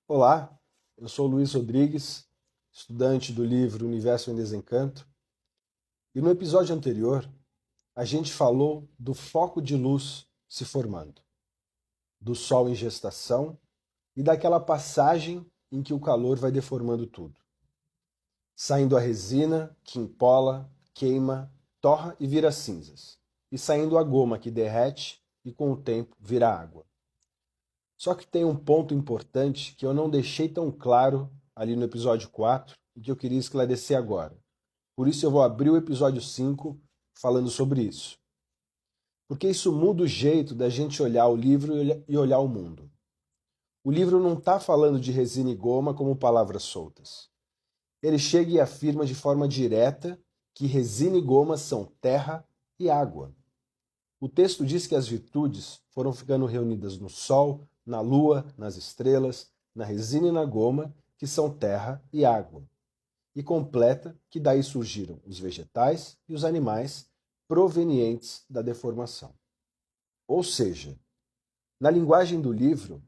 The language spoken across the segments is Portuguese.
Olá, eu sou Luiz Rodrigues, estudante do livro Universo em Desencanto, e no episódio anterior a gente falou do foco de luz se formando, do Sol em gestação e daquela passagem em que o calor vai deformando tudo, saindo a resina que empola, queima, torra e vira cinzas, e saindo a goma que derrete e com o tempo vira água. Só que tem um ponto importante que eu não deixei tão claro ali no episódio 4 e que eu queria esclarecer agora. Por isso eu vou abrir o episódio 5 falando sobre isso. Porque isso muda o jeito da gente olhar o livro e olhar o mundo. O livro não está falando de resina e goma como palavras soltas. Ele chega e afirma de forma direta que resina e goma são terra e água. O texto diz que as virtudes foram ficando reunidas no Sol, na Lua, nas estrelas, na resina e na goma, que são terra e água. E completa que daí surgiram os vegetais e os animais provenientes da deformação. Ou seja, na linguagem do livro,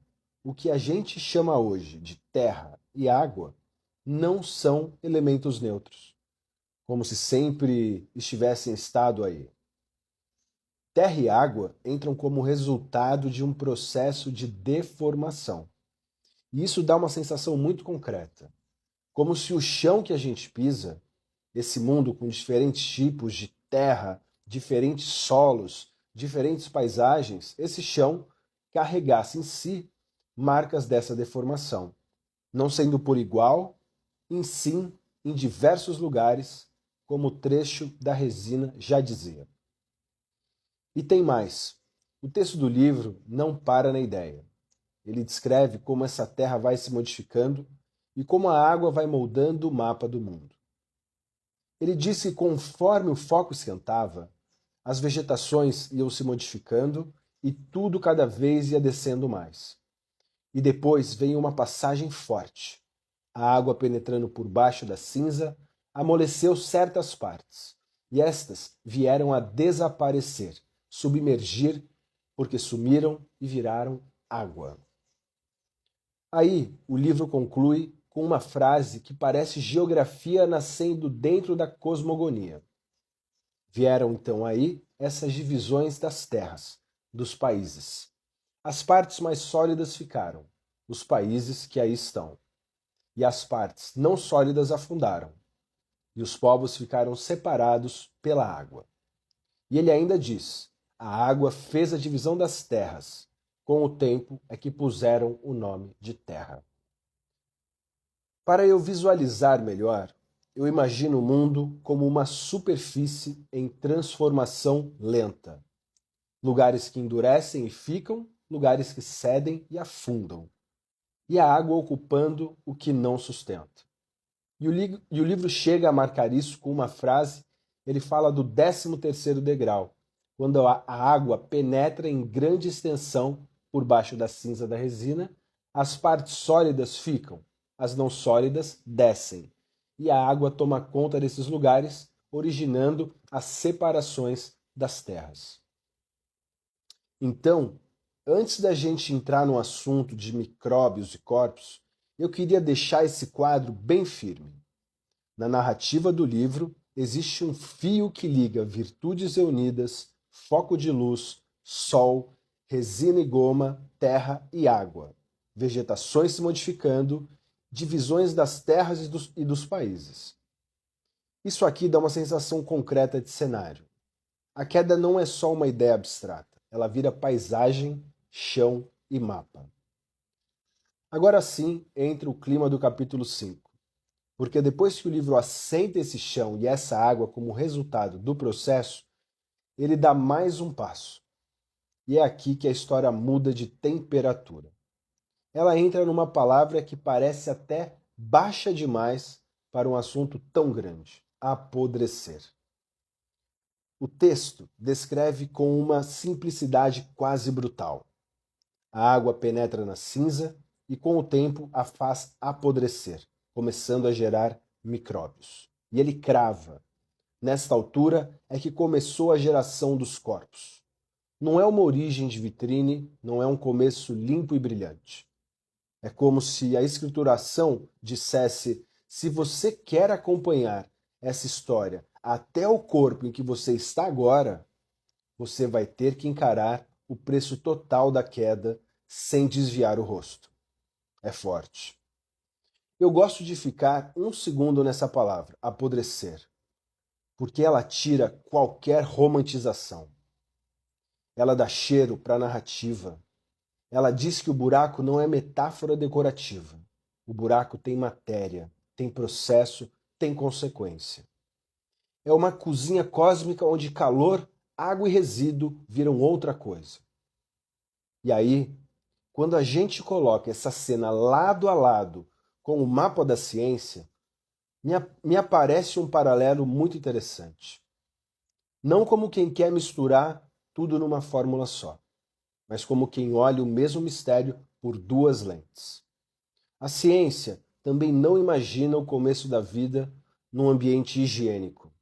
o que a gente chama hoje de terra e água não são elementos neutros, como se sempre estivessem em estado aí. Terra e água entram como resultado de um processo de deformação. E isso dá uma sensação muito concreta. Como se o chão que a gente pisa, esse mundo com diferentes tipos de terra, diferentes solos, diferentes paisagens, esse chão carregasse em si marcas dessa deformação, não sendo por igual, em sim em diversos lugares, como o trecho da resina já dizia. E tem mais. O texto do livro não para na ideia. Ele descreve como essa terra vai se modificando e como a água vai moldando o mapa do mundo. Ele disse que conforme o foco esquentava, as vegetações iam se modificando e tudo cada vez ia descendo mais. E depois veio uma passagem forte. A água penetrando por baixo da cinza amoleceu certas partes, e estas vieram a desaparecer, submergir, porque sumiram e viraram água. Aí o livro conclui com uma frase que parece geografia nascendo dentro da cosmogonia. Vieram então aí essas divisões das terras, dos países. As partes mais sólidas ficaram, os países que aí estão. E as partes não sólidas afundaram, e os povos ficaram separados pela água. E ele ainda diz: a água fez a divisão das terras, com o tempo é que puseram o nome de terra. Para eu visualizar melhor, eu imagino o mundo como uma superfície em transformação lenta. Lugares que endurecem e ficam, lugares que cedem e afundam. E a água ocupando o que não sustenta. E o livro chega a marcar isso com uma frase, ele fala do 13º degrau, quando a água penetra em grande extensão por baixo da cinza da resina, as partes sólidas ficam, as não sólidas descem, e a água toma conta desses lugares, originando as separações das terras. Então, antes da gente entrar no assunto de micróbios e corpos, eu queria deixar esse quadro bem firme. Na narrativa do livro, existe um fio que liga virtudes reunidas, foco de luz, sol, resina e goma, terra e água, vegetações se modificando, divisões das terras e dos países. Isso aqui dá uma sensação concreta de cenário. A queda não é só uma ideia abstrata, ela vira paisagem, chão e mapa. Agora sim entra o clima do capítulo 5. Porque depois que o livro assenta esse chão e essa água como resultado do processo, ele dá mais um passo. E é aqui que a história muda de temperatura. Ela entra numa palavra que parece até baixa demais para um assunto tão grande: apodrecer. O texto descreve com uma simplicidade quase brutal. A água penetra na cinza e com o tempo a faz apodrecer, começando a gerar micróbios. E ele crava: nesta altura é que começou a geração dos corpos. Não é uma origem de vitrine, não é um começo limpo e brilhante. É como se a escrituração dissesse: se você quer acompanhar essa história até o corpo em que você está agora, você vai ter que encarar o preço total da queda sem desviar o rosto. É forte. Eu gosto de ficar um segundo nessa palavra, apodrecer, porque ela tira qualquer romantização. Ela dá cheiro para a narrativa. Ela diz que o buraco não é metáfora decorativa. O buraco tem matéria, tem processo, tem consequência. É uma cozinha cósmica onde calor, água e resíduo viram outra coisa. E aí, quando a gente coloca essa cena lado a lado com o mapa da ciência, me aparece um paralelo muito interessante. Não como quem quer misturar tudo numa fórmula só, mas como quem olha o mesmo mistério por duas lentes. A ciência também não imagina o começo da vida num ambiente higiênico.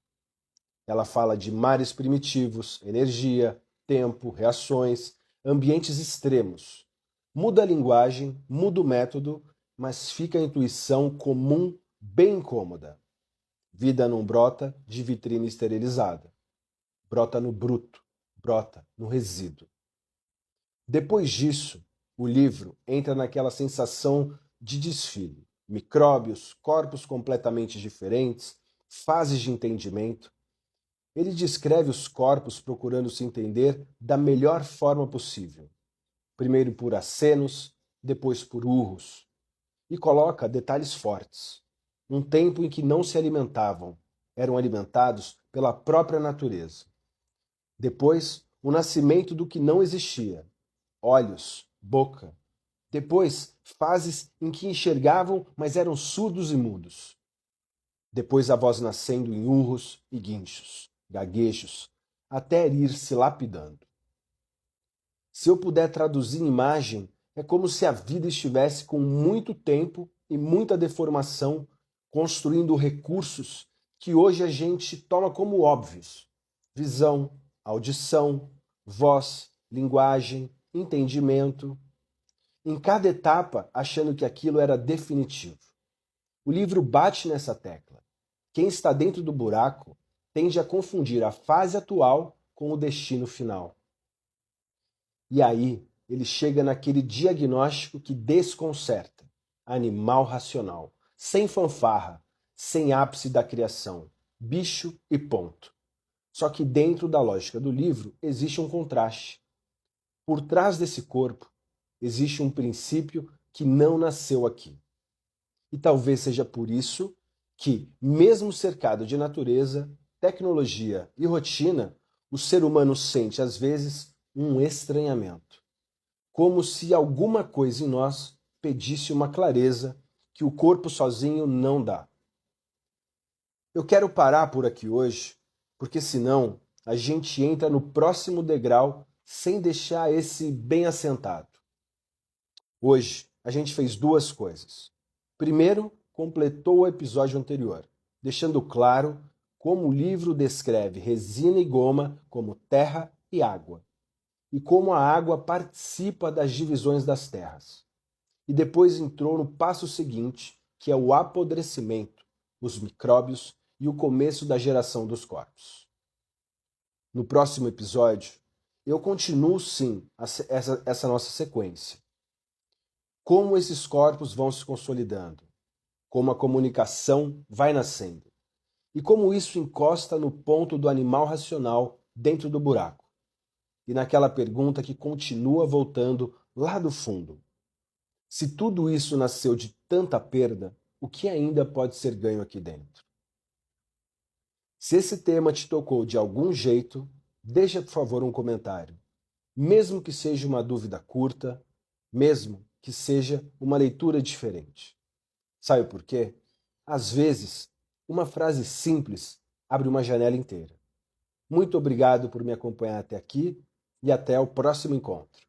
Ela fala de mares primitivos, energia, tempo, reações, ambientes extremos. Muda a linguagem, muda o método, mas fica a intuição comum bem incômoda. Vida não brota de vitrine esterilizada. Brota no bruto, brota no resíduo. Depois disso, o livro entra naquela sensação de desfile. Micróbios, corpos completamente diferentes, fases de entendimento. Ele descreve os corpos procurando se entender da melhor forma possível. Primeiro por acenos, depois por urros. E coloca detalhes fortes. Um tempo em que não se alimentavam, eram alimentados pela própria natureza. Depois, o nascimento do que não existia. Olhos, boca. Depois, fases em que enxergavam, mas eram surdos e mudos. Depois a voz nascendo em urros e guinchos, gaguejos, até ir se lapidando. Se eu puder traduzir em imagem, é como se a vida estivesse com muito tempo e muita deformação, construindo recursos que hoje a gente toma como óbvios. Visão, audição, voz, linguagem, entendimento. Em cada etapa, achando que aquilo era definitivo. O livro bate nessa tecla. Quem está dentro do buraco tende a confundir a fase atual com o destino final. E aí, ele chega naquele diagnóstico que desconcerta. Animal racional, sem fanfarra, sem ápice da criação, bicho e ponto. Só que dentro da lógica do livro existe um contraste. Por trás desse corpo existe um princípio que não nasceu aqui. E talvez seja por isso que, mesmo cercado de natureza, tecnologia e rotina, o ser humano sente, às vezes, um estranhamento. Como se alguma coisa em nós pedisse uma clareza que o corpo sozinho não dá. Eu quero parar por aqui hoje, porque senão a gente entra no próximo degrau sem deixar esse bem assentado. Hoje a gente fez duas coisas. Primeiro, completou o episódio anterior, deixando claro como o livro descreve resina e goma como terra e água, e como a água participa das divisões das terras. E depois entrou no passo seguinte, que é o apodrecimento, os micróbios e o começo da geração dos corpos. No próximo episódio, eu continuo sim essa nossa sequência. Como esses corpos vão se consolidando, como a comunicação vai nascendo, e como isso encosta no ponto do animal racional dentro do buraco, e naquela pergunta que continua voltando lá do fundo. Se tudo isso nasceu de tanta perda, o que ainda pode ser ganho aqui dentro? Se esse tema te tocou de algum jeito, deixa por favor um comentário, mesmo que seja uma dúvida curta, mesmo que seja uma leitura diferente. Sabe por quê? Às vezes, uma frase simples abre uma janela inteira. Muito obrigado por me acompanhar até aqui e até o próximo encontro.